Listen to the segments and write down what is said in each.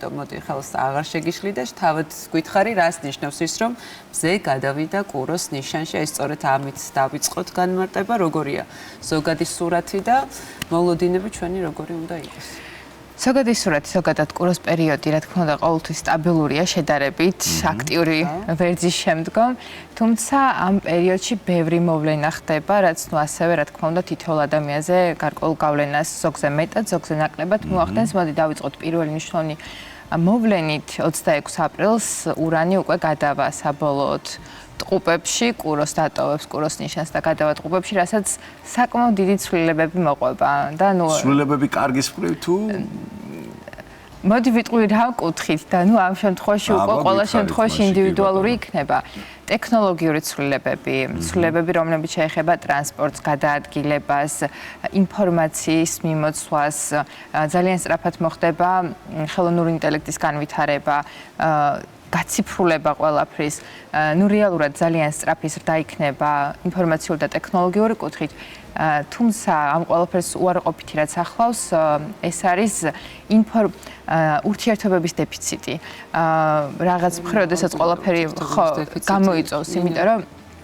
ამიტომ მოდი ხელს აღარ შეგიშლი და თავად გითხარი რას ნიშნავს ის რომ მზე გადავიდა კუროს ნიშანში ეს სწორედ ამით დავიწყოთ განმარტება როგორია ზოგადი სურათი და მოლოდინები ჩვენი როგორი უნდა იყოს ზოგადი სურათი ზოგადად კუროს პერიოდი რა თქმა უნდა ყოველთვის სტაბილურია შედარებით აქტიური ვერძის შემდგომ თუმცა ამ პერიოდში ბევრი მოვლენა ხდება რაც ნუ ასევე რა თქმა უნდა თითოეულ ადამიანზე გარკვეულ გავლენას ზოგზე მეტად ზოგზე ნაკლებად მოახდენს მოდი დავიწყოთ პირველი მნიშვნელოვანი მოვლენით 26 აპრილს ურანი უკვე გადავა საბოლოოდ ტყუპებში კუროს დატოვებს კუროს ნიშანს და გადავა ტყუპებში რასაც საკმაოდ დიდი ცვლილებები მოყვება და ნუ ცვლილებები კარგის მხრივ თუ მოდი ვიტყვი რა კუთხით და ნუ ამ შემთხვევაში უკვე ყველა შემთხვევაში ინდივიდუალური იქნება ტექნოლოგიური ცვლილებები რომლებიც შეეხება ტრანსპორტს გადაადგილებას ინფორმაციის მიმოცვას ძალიან სწრაფად მოხდება ხელოვნური ინტელექტის განვითარება გაციფრულება ყველაფრის ნუ რეალურად ძალიან სწრაფი ზრდა იქნება ინფორმაციული და ტექნოლოგიური კუთხით თუმცა ამ ყველაფერს უარყოფითი რაც ახლავს ეს არის ურთიერთობების დეფიციტი რაღაც მხრივ შესაძ ყველაფერი ხო გამოიწვევს იმიტომ რომ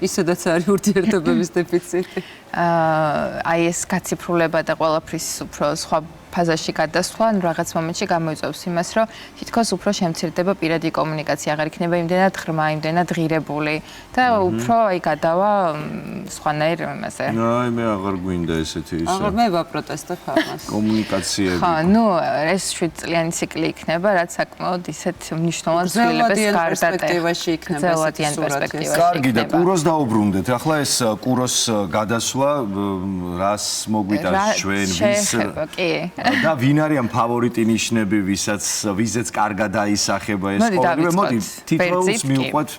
ისედაც არის ურთიერთობების დეფიციტი აი ეს გაციფრულება და ყველაფრის უფრო სხვა ფაზაში გადასვლა რაღაც მომენტში გამოიწვევს იმას რომ თითქოს უფრო შემცირდება პირადი კომუნიკაცია აღარ იქნება იმდენად ღრმა იმდენად ღირებული და უფრო აი გადავა სხვანაირ იმაზე აი მე აღარ გვინდა ესეთი ისე აღარ მე ვაპროტესტებ ამას კომუნიკაციები ხო ნუ ეს 7 წლიანი ციკლი იქნება რაც საკმაოდ ისეთ მნიშვნელოვან ცვლილებებს პერსპექტივაში იქნება ზელოდიან პერსპექტივაში კარგი და კუროს დაუბრუნდეთ ახლა ეს კუროს გადასვლა რას მოგვიტანს ჩვენ ვის და ვინ არის ამ ფავორიტი ნიშნები ვიზეც კარგად აისახება ეს ყოველივე მოდი თითოეულს მივყვეთ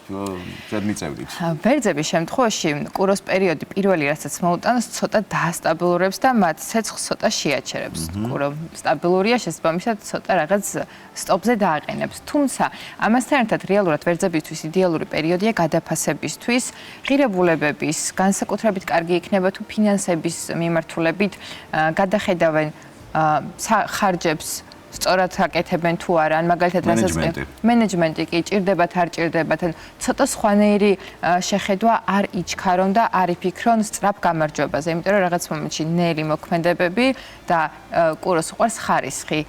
წერმიწევრით ვერძების შემთხვევაში კუროს პერიოდი პირველი რასაც მოუტანს ცოტა დაასტაბილურებს და მათ ცეცხლს ცოტა შეაჩერებს კურო სტაბილურია შესაბამისად ცოტა რაღაც სტოპზე დააყენებს თუმცა ამასთან ერთად რეალურად ვერძებისთვის იდეალური პერიოდია გადაფასებისთვის ღირებულებების განსაკუთრებით კარგი იქნება თუ ფინანსების მიმართულებით გადახედავენ ხარჯებს სწორად აკეთებენ თუ არა ან მაგალითად რასაც მენეჯმენტი კი ჭირდებათ არ ჭირდებათ ან ცოტა სხვანაირი შეხედვა არ იჩქარონ და არ იფიქრონ სწრაფ გამარჯვებაზე იმიტომ რომ რაღაც მომენტში ნელი მოქმედებები და კუროს უყვარს ხარისხი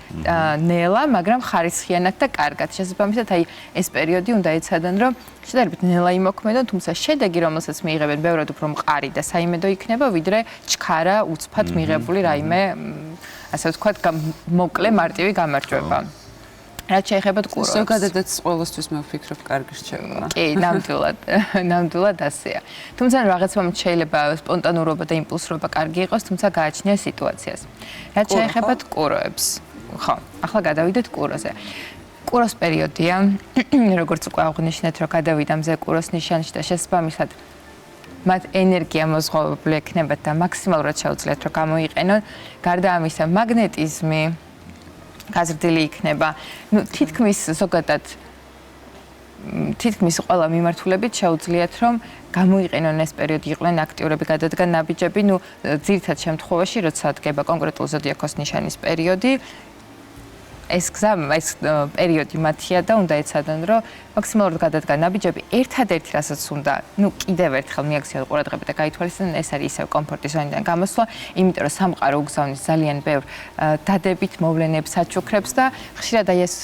ნელა მაგრამ ხარისხიანად და კარგად შესაბამისად აი ეს პერიოდი უნდა ეცადონ რომ შედარებით ნელა იმოქმედონ თუმცა შედეგი რომელსაც მიიღებენ ბევრად უფრო მყარი და საიმედო იქნება ვიდრე ჩქარა უცბად მიღებული რაიმე ასე ვთქვათ მოკლე მარტივი გამარჯვება. რაც შეეხება კუროს. ზოგადადაც ყოველთვის მე ვფიქრობ კარგი რჩება. კი, ნამდვილად ასეა. თუმცა რაღაც მომენტში შეიძლება სპონტანურობა და იმპულსურობა კარგი იყოს, თუმცა გააჩნია სიტუაციას. რაც შეეხება კუროებს. ხო, ახლა გადავიდეთ კუროზე. კუროს პერიოდია, როგორც უკვე აღნიშნეთ, რომ გადავიდა მზე კუროს ნიშანში და შესაბამისად მათ ენერგია მოზღობებული ექნებათ და მაქსიმალურად შეუძლიათ რომ გამოიყენონ. გარდა ამისა, მაგნეტიზმი გაზრდილი იქნება. ნუ თითქმის ზოგადად თითქმის ყველა მიმართულებით შეუძლიათ რომ გამოიყენონ ეს პერიოდი იყვნენ აქტიურები გადადგან ნაბიჯები. ნუ ძირითად შემთხვევაში, როცა დგება კონკრეტულ ზოდიაქოს ნიშანის პერიოდი, ეს პერიოდი მათია და უნდა ეცადონ რომ მაქსიმალურად გადადგან ნაბიჯები ერთადერთი რასაც უნდა ნუ კიდევ ერთხელ მიაქციონ ყურადღება და გაითვალისწინონ ეს არის ისევ კომფორტის ზონიდან გამოსვლა იმიტომ რომ სამყარო უგზავნის ძალიან ბევრ დადებით მოვლენებს აჩუქრებს და ხშირად აი ეს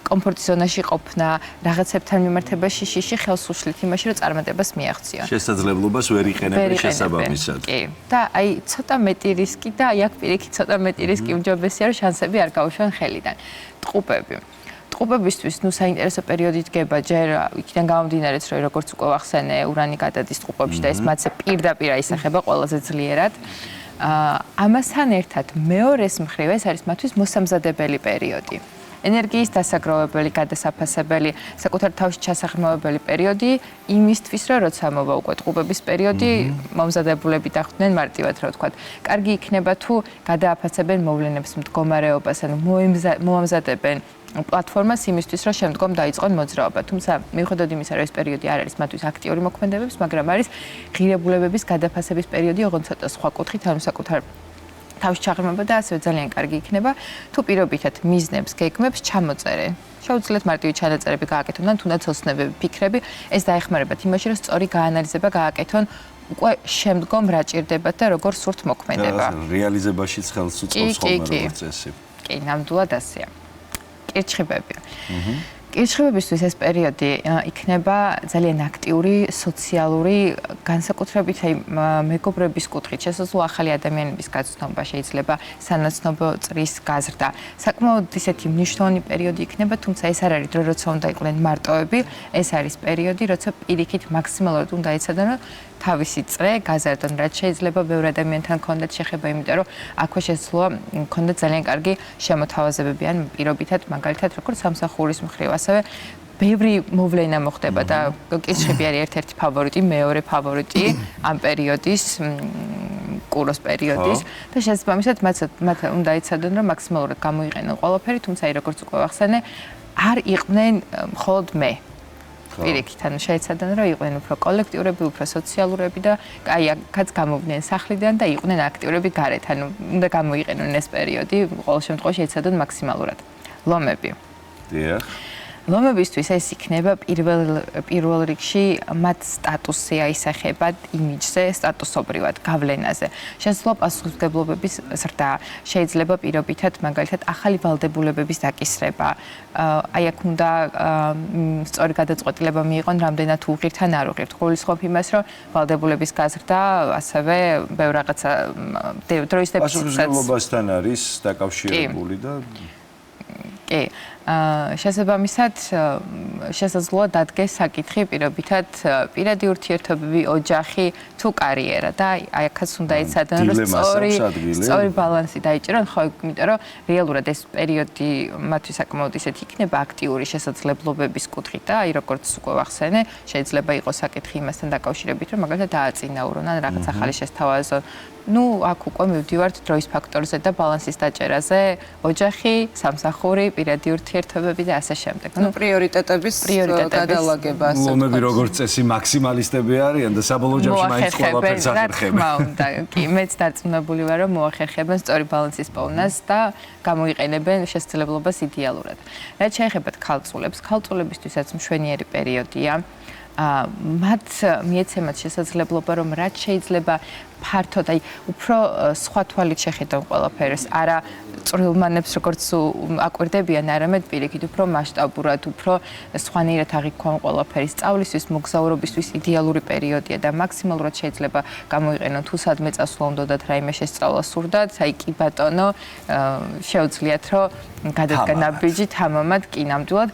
კომფორტის ზონაში ყოფნა რაღაცებთან მიმართებაში შიში ხელს უშლით იმაში რომ წარმატებას მიაღწიონ შესაძლებლობას ვერ იყენებენ შესაბამისად კი და აი ცოტა მეტი რისკი და აი აქ პირიქით ცოტა მეტი რისკი უმჯობესია რომ შანსები არ გაუშვან ხელიდან ტყუპებისთვის ნუ საინტერესო პერიოდი დგება ჯერ იქიდან გამომდინარეც რომ როგორც უკვე ვახსენე ურანი გადადის ტყუპებში და ეს მათზე პირდაპირ აისახება ყველაზე ძლიერად ამასთან ერთად მეორეს მხრივ ეს არის მათთვის მოსამზადებელი პერიოდი ენერგიის დასაგროვებელი, გადასაფასებელი, საკუთარ თავში ჩასაღრმავებელი პერიოდი იმისთვის, რომ როცა მოვა უკვე ტყუპების პერიოდი, მომზადებულები დახვდნენ მარტივად, რა ვთქვათ. კარგი იქნება თუ გადააფასებენ მოვლენებს მდგომარეობას, ანუ მოამზადებენ პლატფორმას იმისთვის, რომ შემდგომ დაიწყონ მოძრაობა. თუმცა მიუხედავად იმისა, რომ ეს პერიოდი არ არის მათთვის აქტიური მოქმედებების, მაგრამ არის ღირებულებების გადაფასების პერიოდი, ოღონდ ცოტა სხვა კუთხით, ანუ საკუთარ თავის ჩაღრმება და ასევე ძალიან კარგი იქნება თუ პირობითად მიზნებს, გეგმებს ჩამოწერე. შეუძლიათ მარტივი ჩანაწერები გააკეთონ და თუნდაც ოცნებები, ფიქრები, ეს დაეხმარებათ იმაში, რომ სწორი გაანალიზება გააკეთონ უკვე შემდგომ რა ჭირდებათ და როგორ სურთ მოქმედება. რეალიზებაშიც ხელს უწყობს ხოლმე როგორც წესი. კი, ნამდვილად ასეა. კირჩხიბებია. კირჩხიბებისთვის ეს პერიოდი იქნება ძალიან აქტიური, სოციალური, განსაკუთრებით მეგობრების კუთხით, შესაძლოა ახალი ადამიანების გაცნობა, შეიძლება სანაცნობო წრის გაზრდა. საკმაოდ ისეთი მნიშვნელოვანი პერიოდი იქნება, თუმცა ეს არ არის დრო, როცა უნდა იყვნენ მარტოები, ეს არის პერიოდი, როცა პირიქით მაქსიმალურად უნდა ეცადონ, რომ თავისი წრე გაზარდონ, რაც შეიძლება ბევრ ადამიანთან კონდეთ შეხება, იმიტომ რომ აქვე შესაძლოა კონდეთ ძალიან კარგი შემოთავაზებები, ან პირობითად, მაგალითად, როგორც სამსახურის მხრივ, ასევე ბევრი მოვლენა მოხდება და კირჩხიბი არის ერთ-ერთი ფავორიტი, მეორე ფავორიტი ამ პერიოდის, კუროს პერიოდის და შესაბამისად მათ უნდა იცოდონ, რომ მაქსიმალურად გამოიყენონ ყველაფერი, თუმცა როგორც უკვე ვახსენე, არ იყვნენ მხოლოდ მე. პირიქით, ანუ შეეცადონ, რომ იყვნენ უფრო კოლექტიურები, უფრო სოციალურები და აი, აქაც გამოვიდნენ სახლიდან და იყვნენ აქტიურები გარეთ, ანუ უნდა გამოიყენონ ეს პერიოდი, ყოველ შემთხვევაში ეცადონ მაქსიმალურად. ლომები. დიახ. ლომებისთვის ეს იქნება პირველ რიგში მათ სტატუსზე აისახება, იმიჯზე, სტატუსობრივად, გავლენაზე. შესაძლოა პასუხისმგებლობების ზრდა, შეიძლება პირობითად, მაგალითად, ახალი ვალდებულებების დაკისრება. აი აქ უნდა სწორი გადაწყვეტილება მიიღონ, რამდენად უღირთ ან არ უღირთ. გულისხმობ იმას, რომ ვალდებულების გაზრდა, ასევე ბევრ რაღაცა დროის დეფიციტსაც პასუხისმგებლობასთან არის დაკავშირებული და კი. შესაბამისად შესაძლოა დადგეს საკითხი პირობითად პირადი ურთიერთობები, ოჯახი თუ კარიერა და აი აქაც უნდა ეცადონ რომ სწორი ბალანსი დაიჭირონ, ხო, იმიტომ რომ რეალურად ეს პერიოდი მათთვის საკმაოდ ისეთი იქნება აქტიური შესაძლებლობების კუთხით და აი როგორც უკვე ვახსენე, შეიძლება იყოს საკითხი იმასთან დაკავშირებით, რომ მაგალითად დააწინაურონ ან რაღაც ახალი შესთავაზონ. აქ უკვე მივდივართ დროის ფაქტორზე და ბალანსის დაჭერაზე, ოჯახი, სამსახური, პირადი ურთიერთობები და ასე შემდეგ. პრიორიტეტების გადალაგება ასე. ლომები როგორც წესი მაქსიმალისტები არიან და საბოლოო ჯამში მაინც ყველაფერს ახერხებენ. რა უნდა, კი, მეც დარწმუნებული ვარ, რომ მოახერხებენ სწორი ბალანსის პოვნას და გამოიყენებენ შესაძლებლობას იდეალურად. რაც შეეხება ქალწულებს, ქალწულებისთვისაც მშვენიერი პერიოდია. მათ მიეცემათ შესაძლებლობა, რომ რაც შეიძლება ფართოდ, აი, უფრო სხვა თვალით შეხედონ ყველაფერს, არა წვრილმანებს როგორც აკვირდებიან, არამედ პირიქით უფრო მასშტაბურად, უფრო სხვანაირად აღიქვამენ ყველაფერი. სწავლისთვის, მოგზაურობისთვის იდეალური პერიოდია და მაქსიმალურად შეიძლება გამოიყენონ, თუ სადმე წასვლა უნდათ, რაიმე შესწავლა სურდათ, აი კი ბატონო, შეუძლიათ, რომ გადადგან ნაბიჯი თამამად, კი ნამდვილად.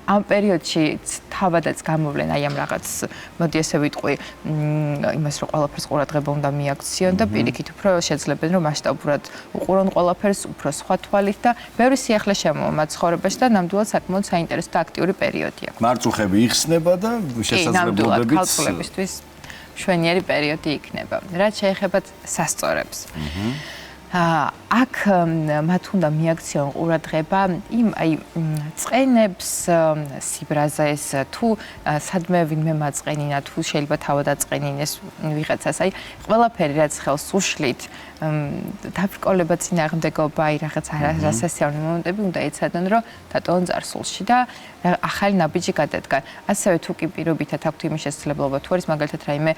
ამ პერიოდში თავადაც გამოვლენ აი ამ რაღაც, მოდი ესე ვიტყვი, იმას რომ ყველაფერს ყურადღება უნდა მიაქციონ და პირიქით უფრო შეძლებენ რომ მასშტაბურად უყურონ ყველაფერს უფრო სხვა თვალით და ბევრი სიახლე შემოვა მათ ცხოვრებაში და ნამდვილად საკმაოდ საინტერესო და აქტიური პერიოდი აქვს. მარწუხები იხსნება და შესაძლებლობებით ქალწულებისთვის მშვენიერი პერიოდი იქნება. რაც შეეხება სასწორებს. აქ მათ უნდა მიაქციონ ყურადღება იმ აი წყენებს, სიბრაზეს თუ სადმე ვინმე მაწყენინა თუ შეიძლება თავად აწყენინეს ვიღაცას. აი ყველაფერი რაც ხელს უშლით დაბრკოლება წინააღმდეგობა, აი რაღაც არასასიამოვნო მომენტები უნდა ეცადონ, რომ დატოვონ წარსულში და ახალი ნაბიჯი გადადგან. ასევე თუ კი პირობითად აქვთ იმის შესაძლებლობა, თუ არის მაგალითად რაიმე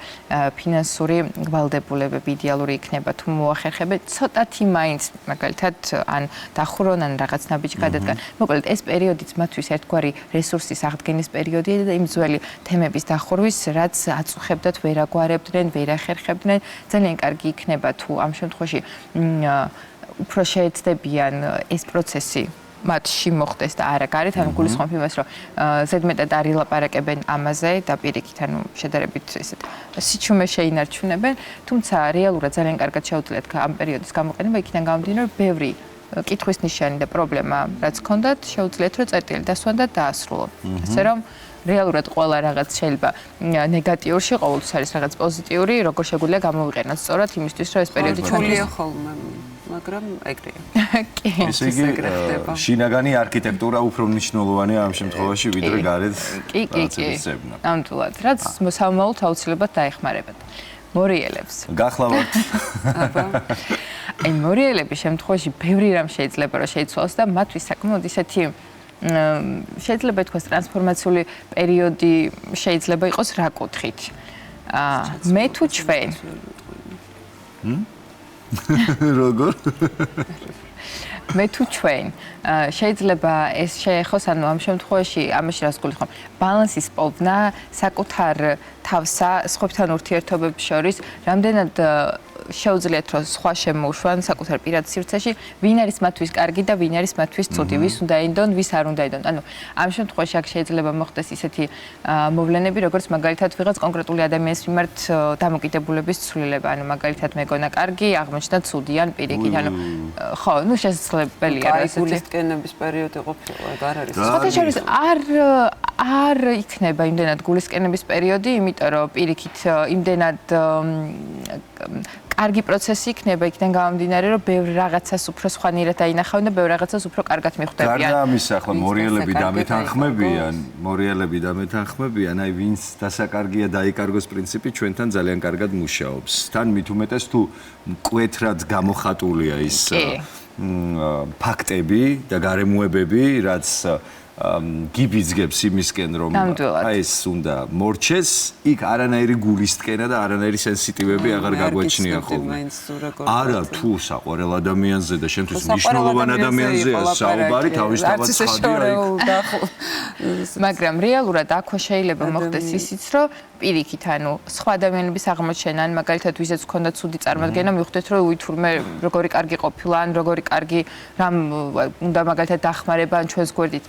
ფინანსური ვალდებულებები იდეალური იქნება, თუ მოახერხებენ, ცოტათი მაინც მაგალითად ან დახურონ, ან რაღაც ნაბიჯი გადადგან. მოკლედ ეს პერიოდიც მათთვის ერთგვარი რესურსის აღდგენის პერიოდია და იმ ძველი თემების დახურვის, რაც აწუხებდათ, ვერ აგვარებდნენ, ვერ ახერხებდნენ, ძალიან კარგი იქნება თუ ამ შემთხვევაში უფრო შეეცდებიან ეს პროცესი მათში მოხდეს და არა გარეთ, ანუ გულისხმობ იმას, რომ ზედმეტად არ ილაპარაკებენ ამაზე და პირიქით, ანუ შედარებით ესეთ სიჩუმე შეინარჩუნებენ, თუმცა რეალურად ძალიან კარგად შეუძლიათ ამ პერიოდის გამოყენება, იქიდან გამომდინარე, რომ ბევრი კითხვის ნიშანი და პრობლემა, რაც ჰქონდათ, შეუძლიათ, რომ წერტილი დასვან და დაასრულონ. ასე რომ რეალურად ყველა რაღაც შეიძლება ნეგატიურში, ყოველთვის არის რაღაც პოზიტიური, როგორ შეგვიძლია გამოვიყენოთ სწორად იმისთვის, რომ ეს პერიოდი ჩვენთვის ხოლმე, მაგრამ ეგრეა. კი. ესე იგი, შინაგანი არქიტექტურა უფრო მნიშვნელოვანია ამ შემთხვევაში, ვიდრე გარეთ პროცესებმა. ნამდვილად, რაც მოსამალოდ აუცილებლად დაეხმარებათ. მორიელებს. გახლავართ. აბა. აი მორიელების შემთხვევაში ბევრი რამ შეიძლება რომ შეიცვალოს და მათთვის საკმაოდ ისეთი შეიძლება ითქვას ტრანსფორმაციული პერიოდი შეიძლება იყოს რა კუთხით. მე თუ ჩვენ როგორ? მე თუ ჩვენ შეიძლება ეს შეეხოს ანუ ამ შემთხვევაში ამაში რას გულისხმობ ბალანსის პოვნა საკუთარ თავსა სხვებთან ურთიერთობებს შორის რამდენად შეუძლიათ რომ სხვა შემოუშვან საკუთარ პირად სივრცეში ვინ არის მათთვის კარგი და ვინ არის მათთვის ცუდი ვის უნდა ენდონ ვის არ უნდა ენდონ ანუ ამ შემთხვევაში აქ შეიძლება მოხდეს ისეთი მოვლენები როგორც მაგალითად ვიღაც კონკრეტული ადამიანის მიმართ დამოკიდებულების ცვლილება ანუ მაგალითად მეგონა კარგი აღმოჩნდა ცუდი ან პირიქით ანუ ხო ნუ შესაძლებელია რა ესეთი გულისკენების პერიოდი ყოფილა არ არის სხვათა შორის არ იქნება იმდენად გულისკენების პერიოდი იმიტომ რომ პირიქით იმდენად კარგი პროცესი იქნება იქიდან გამომდინარე რომ ბევრ რაღაცას უფრო სხვანაირად დაინახავენ და ბევრ რაღაცას უფრო კარგად მიხვდებიან. გარდა ამისა, ახლა მორიელები დამეთანხმებიან, აი ვინც დასაკარგია დაიკარგოს პრინციპი ჩვენთან ძალიან კარგად მუშაობს. თან მით უმეტეს თუ მკვეთრად გამოხატულია ის ფაქტები და გარემოებები, რაც გიბიძგებს იმისკენ რომ აი ეს უნდა მორჩეს, იქ არანაირი გულისტკენა და არანაირი სენსიტივები აღარ გაგვეჩნია ხოლმე. არა თუ საყვარელ ადამიანზე და შენთვის მნიშვნელოვან ადამიანზეა საუბარი, თავისთავად ცხადია. მაგრამ რეალურად აქ შეიძლება მოხდეს ისიც, რომ პირიქით, ანუ სხვა ადამიანების აღმოჩენა, ან მაგალითად ვიზეც ჰქონდა ცუდი წარმოდგენა, მივხვდეთ, რომ თურმე როგორი კარგი ყოფილა, ან როგორი კარგი რამ უნდა მაგალითად დახმარება, ან ჩვენს გვერდით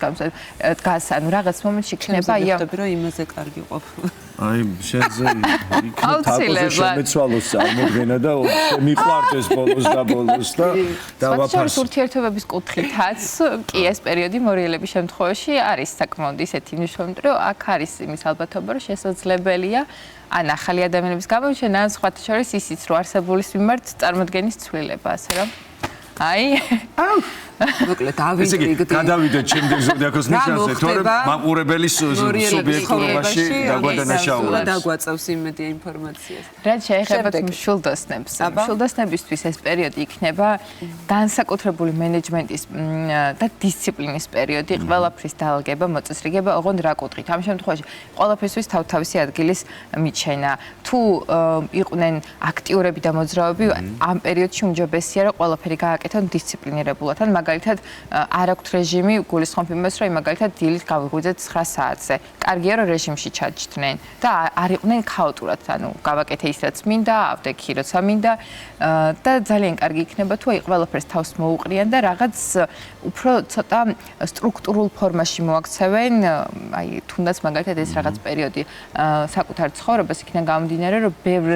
დგას, ანუ რაღაც მომენტში იქნება, აი რომ იმაზე კარგი ყოფილა. აი, შენზე იქნება თაკოზე შემეცვალოს წარმოდგენა და შემიყვარდეს ბოლოს და დავაფარს. ურთიერთობების კუთხითაც კი ეს პერიოდი მორიელების შემთხვევაში არის საკმაოდ ისეთი მნიშვნელოვანი, რომ აქ არის იმის ალბათობა, რომ შესაძლებელია ან ახალი ადამიანების გამოჩენა, ან სხვათა შორის ისიც, რომ არსებულის მიმართ წარმოდგენის ცვლილება, ასე რომ აი მოკლედ დავინტრიგდი. გადავიდეთ შემდეგ ზოდიაქოს ნიშანზე, თორემ მაყურებელის სუბიექტურობაში დაგვადანაშაულებს. დაგვაწევს იმედი ინფორმაციას. რაც შეეხება მშვილდოსნებს. მშვილდოსნებისთვის ეს პერიოდი იქნება განსაკუთრებული მენეჯმენტის და დისციპლინის პერიოდი, ყველაფრის დაალგება, მოწესრიგება, ოღონდ რა კუთხით. ამ შემთხვევაში ყველაფრისთვის თავთავისი ადგილის მიჩენა. თუ იყვნენ აქტიურები და მოძრაობები, ამ პერიოდში უმჯობესია, რომ ყველაფერი გააკეთონ დისციპლინირებულად. ან მაგალითად არ აქვთ რეჟიმი, გულისხმობ იმას, რომ მაგალითად დილით გავიღვიძეთ 9 საათზე. კარგია, რომ რეჟიმში ჩაჯდნენ და არ იყვნენ ქაოტურად, ანუ გავაკეთე ის რაც მინდა, ავდექი როცა მინდა და ძალიან კარგი იქნება თუ აი ყველაფერს თავს მოუყრიან და რაღაც უფრო ცოტა სტრუქტურულ ფორმაში მოაქცევენ, აი თუნდაც მაგალითად ეს რაღაც პერიოდი საკუთარ ცხოვრებას იქიდან გამომდინარე, რომ ბევრ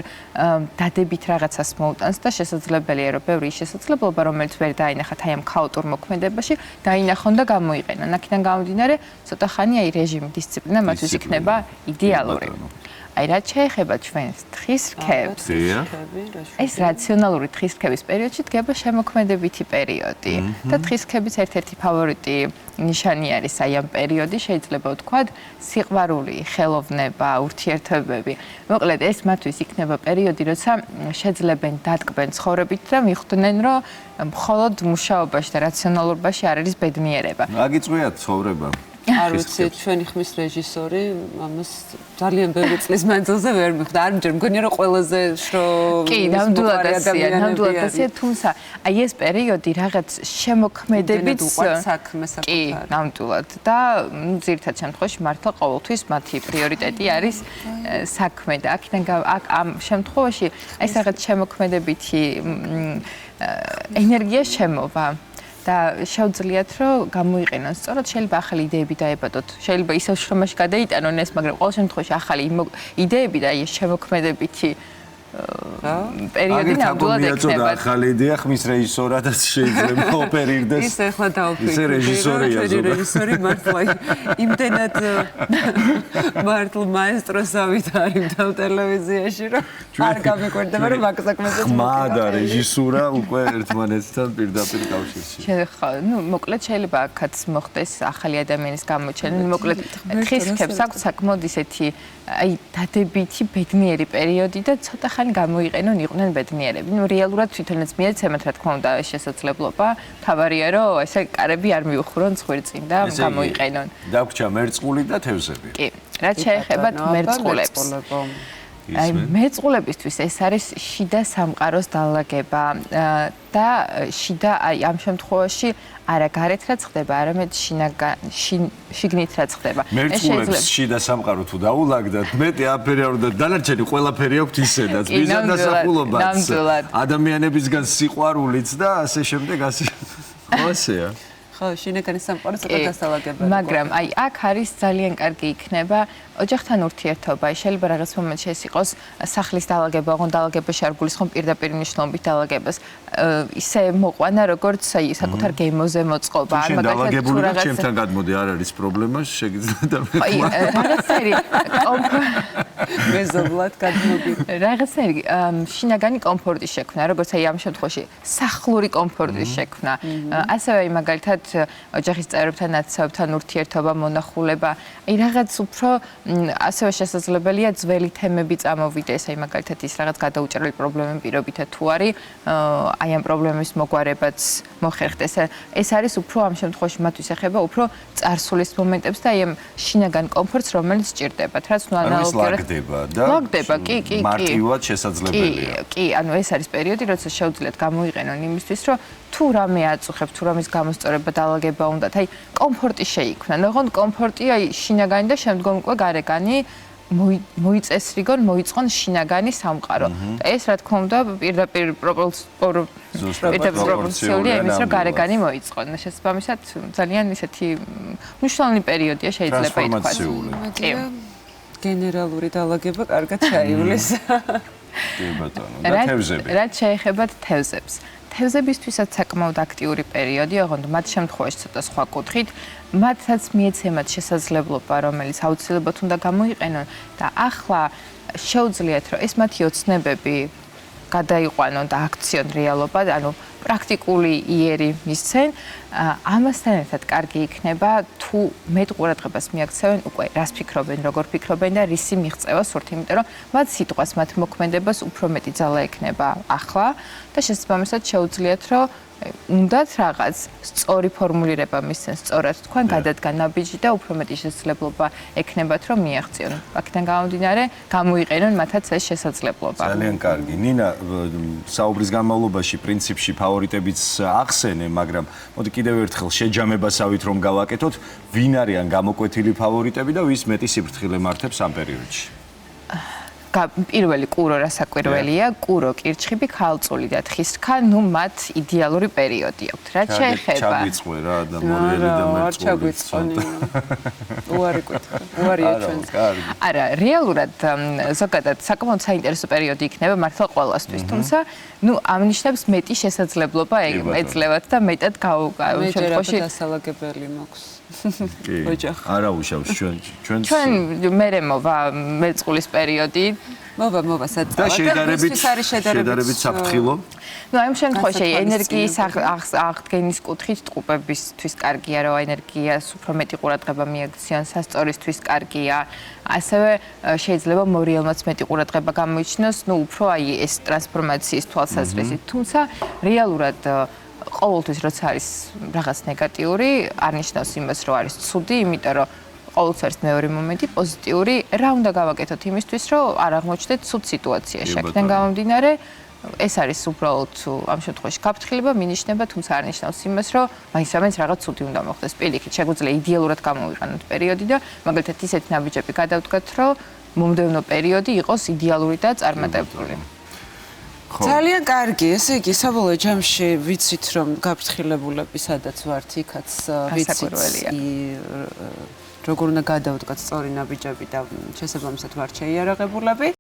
დადებით რაღაცას მოუტანს და შესაძლებელია, რომ ბევრი შესაძლებლობა, რომელიც ვერ დაინახათ აი ამ ქაოტურ მოქმედებაში, დაინახონ და გამოიყენონ. აქედან გამომდინარე, ცოტა ხანი აი რეჟიმი, დისციპლინა მათთვის იქნება იდეალური. აი რაც შეეხება ჩვენს თხის რქებს. ეს რაციონალური თხის რქების პერიოდში დგება შემოქმედებითი პერიოდი და თხის რქების ერთ-ერთი ფავორიტი ნიშანი არის აი ამ პერიოდი, შეიძლება ვთქვათ, სიყვარული, ხელოვნება, ურთიერთობები. მოკლედ ეს მათთვის იქნება პერიოდი, როცა შეძლებენ დატკბენ ცხოვრებით და მიხვდნენ, რომ მხოლოდ მუშაობაში და რაციონალურობაში არ არის ბედნიერება. აგიწვიათ ცხოვრება. არ ვიცი, ჩვენი ხმის რეჟისორი ამას ძალიან ბევრი წლის მანძილზე ვერ მიხვდა. არ მგონია რომ ყველაზე შრომ კი, ნამდვილად ასეა, თუმცა აი ეს პერიოდი რაღაც შემოქმედებით საქმე საკუთარი. კი, ნამდვილად და ძირითად შემთხვევაში მართლა ყოველთვის მათი პრიორიტეტი არის საქმე და აქედან ამ შემთხვევაში ეს რაღაც შემოქმედებითი ენერგია შემოვა. და შეუძლიათ რომ გამოიყენონ. სწორად შეიძლება ახალი იდეები დაებადოთ. შეიძლება ისევ შრომაში გადაიტანონ ეს, მაგრამ ყოველ შემთხვევაში ახალი იდეები და ეს შემოქმედებითი პერიოდი ნამდვილად ექნება. ახალი იდეა ხმის რეჟისორადაც შეიძლება ოპერირდეს. ის ახლა დავფიქრე. ისე რეჟისორია ზოგადად. რეჟისორი მართლა იმდენად მართლა მაესტროს ავიტარი და ტელევიზიაში რომ არ გამიკვირდება რომ მაგ საქმეზე ხმა და რეჟისურა უკვე ერთმანეთთან პირდაპირ კავშირში. ხო, ნუ მოკლედ შეიძლება აქაც მოხდეს ახალი ადამიანის გამოჩენა. მოკლედ თხის რქებს აქვს საკმაოდ ისეთი აი დადებითი ბედნიერი პერიოდი და ცოტა ხანი გამოიყენონ, იყვნენ ბედნიერები. ნუ რეალურად თვითონაც მიეცემათ რა თქმა უნდა ეს შესაძლებლობა. თავარია რომ ესე კარები არ მიუხრონ ხვირწინ და გამოიყენონ. დაგვრჩა მერწყული და თევზები. კი, რაც შეეხება მერწყულებს. აი მეწყულებისთვის ეს არის შიდა სამყაროს დალაგება და შიდა აი ამ შემთხვევაში არა გარეთ რაც ხდება, არამედ შიგნით რაც ხდება. მეწყულებს შიდა სამყარო თუ დაულაგდათ, მეტი აფერი არ უნდა დანარჩენი ყველაფერი აქვთ ისედაც, მიზანდასახულობაც, ადამიანებისგან სიყვარულიც და ასე შემდეგ ასე. ხო ასეა. ხო, შინაგანი სამყარო ცოტა დასალაგებელი. მაგრამ აი აქ არის ძალიან კარგი იქნება ოჯახთან ურთიერთობა. შეიძლება რაღაც მომენტში ეს იყოს სახლის დალაგება, ოღონდ დალაგებაში არ გულისხმობ პირდაპირ მნიშვნელობით დალაგებას. ისე მოყვანა, როგორც აი საკუთარ გემოზე მოწყობა. ან მაგალითად თუ რაღაც ჩემთან გადმოდი, არ არის პრობლემა, შეგიძლია და მე. აი რაღაცერი მეზობლად გადმოდი. რაღაცერი შინაგანი კომფორტი შექმნა, როგორც აი ამ შემთხვევაში სახლური კომფორტი შექმნა. ასევე აი მაგალითად ოჯახის წევრებთან, ნაცნობთან ურთიერთობა, მონახულება, აი რაღაც უფრო ასევე შესაძლებელია ძველი თემები წამოვიდეს, აი მაგალითად ის რაღაც გადაუჭრელი პრობლემები პირობითად თუ არის, აი ამ პრობლემის მოგვარებაც მოხერხდეს. ეს არის უფრო ამ შემთხვევაში მათთვის ეხება უფრო წარსულის მომენტებს და აი ამ შინაგან კომფორტს, რომელიც სჭირდებათ, რაც ნუ ანალოგიურად ლაგდება, კი. მარტივად შესაძლებელია. კი, ანუ ეს არის პერიოდი, როცა შეუძლიათ გამოიყენონ იმისთვის, რომ თუ რამე აწუხებთ, თუ რამის გამოსწორება დალაგება უნდათ, აი კომფორტი შეიქმნა. ოღონდ კომფორტი აი შინაგანი და შემდგომ უკვე გარეგანი მოიწესრიგონ, მოიწყონ შინაგანი სამყარო. და ეს რა თქმა უნდა პირდაპირ პროპორციულია იმის, რომ გარეგანი მოიწყონ. შესაბამისად ძალიან ისეთი მნიშვნელოვანი პერიოდია შეიძლება ითქვას. კი. გენერალური დალაგება კარგად ჩაივლის. კი ბატონო, და თევზები. რაც შეეხება თევზებს. თევზებისთვისაც საკმაოდ აქტიური პერიოდი, ოღონდ მათ შემთხვევაში ცოტა სხვა კუთხით, მათაც მიეცემათ შესაძლებლობა, რომელიც აუცილებლად უნდა გამოიყენონ და ახლა შეუძლიათ, რომ ეს მათი ოცნებები გადაიყვანონ და აქციონ რეალობად, ანუ პრაქტიკული იერი მისცენ, ამასთან ერთად კარგი იქნება თუ მეტ ყურადღებას მიაქცევენ უკვე რას ფიქრობენ, როგორ ფიქრობენ და რისი მიღწევა სურთ, იმიტომ რომ მათ სიტყვას, მათ მოქმედებას უფრო მეტი ძალა ექნება ახლა და შესაბამისად შეუძლიათ, რომ უნდათ რაღაც სწორი ფორმულირება მისცენ, სწორად თქვენ გადადგან ნაბიჯი და უფრო მეტი შესაძლებლობა ექნებათ, რომ მიაღწიონ. აქედან გამომდინარე, გამოიყენონ მათაც ეს შესაძლებლობა. ძალიან კარგი. ნინა, საუბრის განმავლობაში პრინციპში ფავორიტებიც ახსენე, მაგრამ მოდი კიდევ ერთხელ შეჯამებასავით რომ გავაკეთოთ, ვინ არიან გამოკვეთილი ფავორიტები და ვის მეტი სიფრთხილე მართებს ამ პერიოდში? პირველი კურო რასაკვირველია, კურო, კირჩხიბი, ქალწული და თხისრქა, ნუ მათ იდეალური პერიოდი აქვთ. რაც შეეხება ჩაგვიწყო რა და მორიელი და მეწყული. არ ჩაგვიწყონი. უარი კითხე. უარია ჩვენს. არა, რეალურად ზოგადად საკმაოდ საინტერესო პერიოდი იქნება მართლა ყველასთვის, თუმცა ნუ ამნიშნებს მეტი შესაძლებლობა ეძლევათ და მეტად შემთხვევაში დასალაგებელი მაქვს. ოჯახი. არა უშავს ჩვენ მერე მოვა მეწყულის პერიოდი. მოვა სადაც და შედარებით საფრთხილო. ნუ ამ შემთხვევაში ენერგიის აღდგენის კუთხით ტყუპებისთვის კარგია, რომ ენერგიას უფრო მეტი ყურადღება მიაქციონ, სასწორისთვის კარგია. ასევე შეიძლება მორიელმაც მეტი ყურადღება გამოიჩინოს, ნუ უფრო აი ეს ტრანსფორმაციის თვალსაზრისით. თუმცა რეალურად ყოველთვის როცა არის რაღაც ნეგატიური, არ ნიშნავს იმას, რომ არის ცუდი, იმიტომ რომ ყოველთვის არის მეორე მომენტი, პოზიტიური, რა უნდა გავაკეთოთ იმისთვის, რომ არ აღმოჩნდეთ ცუდ სიტუაციაში. აქედან გამომდინარე, ეს არის უბრალოდ ამ შემთხვევაში გაფრთხილება, მინიშნება, თუმცა არ ნიშნავს იმას, რომ მაინც რაღაც ცუდი უნდა მოხდეს. პირიქით, შეგვიძლია იდეალურად გამოვიყენოთ პერიოდი და მაგალითად ისეთი ნაბიჯები გადავდგათ, რომ მომდევნო პერიოდი იყოს იდეალური და წარმატებული. ძალიან კარგი, ესე იგი, საბოლოო ჯამში ვიცით, რომ გაფრთხილებულები სადაც ვართ, იქაც ვიცით, როგორ უნდა გადავდგათ სწორი ნაბიჯები და შესაბამისად ვართ შეიარაღებულები.